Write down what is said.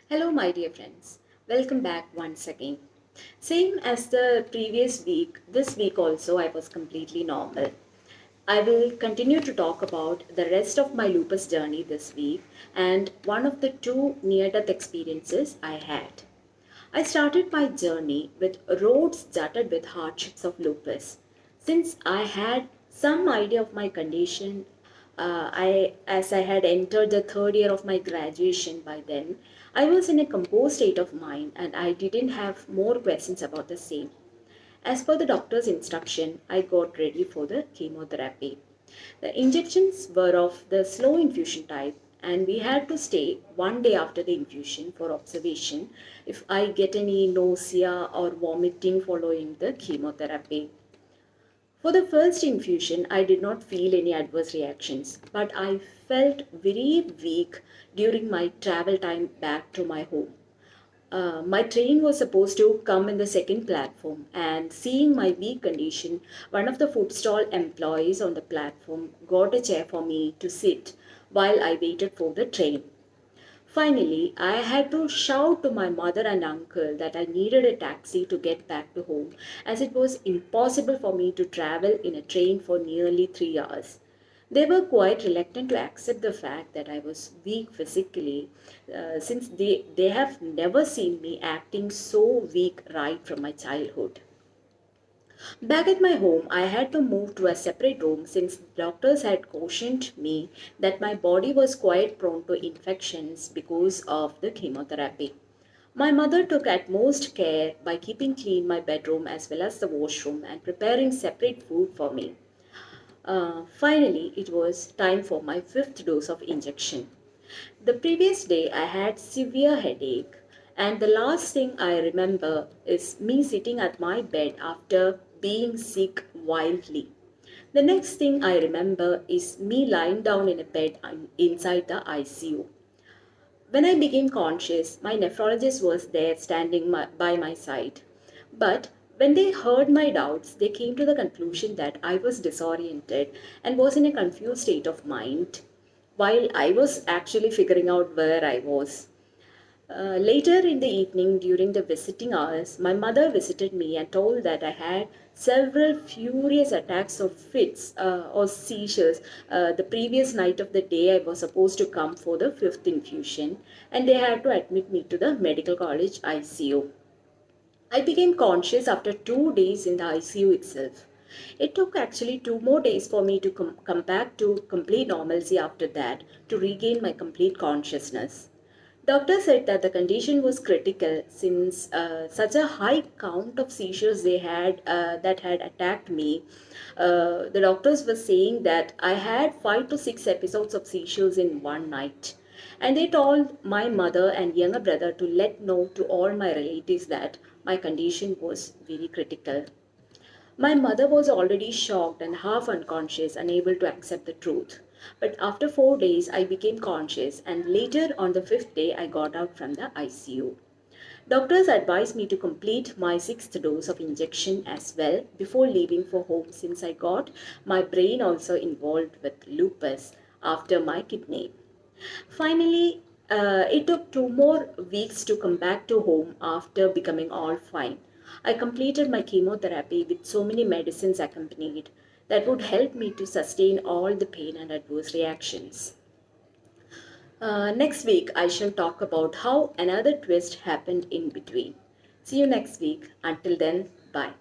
Hello, my dear friends. Welcome back once again. Same as the previous week, this week also I was completely normal. I will continue to talk about the rest of my lupus journey this week and one of the two near death experiences I had. I started my journey with roads jutted with hardships of lupus. Since I had some idea of my condition, as I had entered the third year of my graduation by then, I was in a composed state of mind and I didn't have more questions about the same. As per the doctor's instruction, I got ready for the chemotherapy. The injections were of the slow infusion type, and we had to stay 1 day after the infusion for observation if I get any nausea or vomiting following the chemotherapy. For the first infusion, I did not feel any adverse reactions, but I felt very weak during my travel time back to my home. My train was supposed to come in the second platform, and seeing my weak condition, one of the food stall employees on the platform got a chair for me to sit while I waited for the train. Finally, I had to shout to my mother and uncle that I needed a taxi to get back to home, as it was impossible for me to travel in a train for nearly 3 hours. They were quite reluctant to accept the fact that I was weak physically, since they have never seen me acting so weak right from my childhood. Back at my home, I had to move to a separate room since doctors had cautioned me that my body was quite prone to infections because of the chemotherapy. My mother took utmost care by keeping clean my bedroom as well as the washroom and preparing separate food for me. Finally, it was time for my fifth dose of injection. The previous day, I had severe headache, and the last thing I remember is me sitting at my bed after being sick wildly. The next thing I remember is me lying down in a bed inside the ICU. When I became conscious, my nephrologist was there standing by my side. But when they heard my doubts, they came to the conclusion that I was disoriented and was in a confused state of mind while I was actually figuring out where I was. Later in the evening, during the visiting hours, my mother visited me and told that I had several furious attacks of fits or seizures the previous night of the day I was supposed to come for the fifth infusion, and they had to admit me to the medical college ICU. I became conscious after 2 days in the ICU itself. It took actually 2 more days for me to come back to complete normalcy after that to regain my complete consciousness. Doctor said that the condition was critical since such a high count of seizures they had that had attacked me. The doctors were saying that I had 5 to 6 episodes of seizures in one night. And they told my mother and younger brother to let know to all my relatives that my condition was very critical. My mother was already shocked and half unconscious, unable to accept the truth. But after 4 days, I became conscious, and later on the fifth day, I got out from the ICU. Doctors advised me to complete my sixth dose of injection as well before leaving for home since I got my brain also involved with lupus after my kidney. Finally, it took 2 more weeks to come back to home after becoming all fine. I completed my chemotherapy with so many medicines accompanied that would help me to sustain all the pain and adverse reactions. Next week, I shall talk about how another twist happened in between. See you next week. Until then, bye.